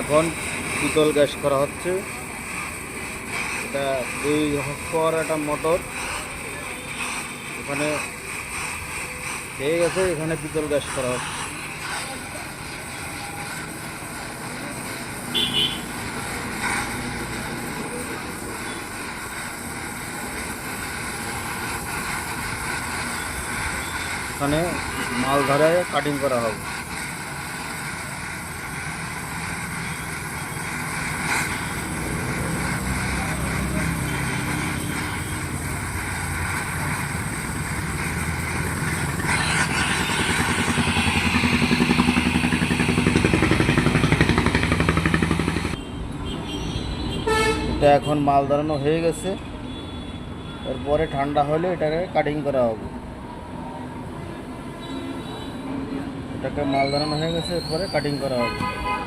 এখন পিতল গ্যাস করা হচ্ছে। এটা 2 হর্সপাওয়ার একটা মোটর ওখানে হয়ে গেছে, এখানে পিতল গ্যাস করা হচ্ছে। এখানে মাল ধরে কাটিং করা হবে। এটা এখন মাল ধরানো হয়ে গেছে, এরপরে ঠান্ডা হলে এটাকে কাটিং করা হবে। এটাকে মাল ধরানো হয়ে গেছে, এরপরে কাটিং করা হবে।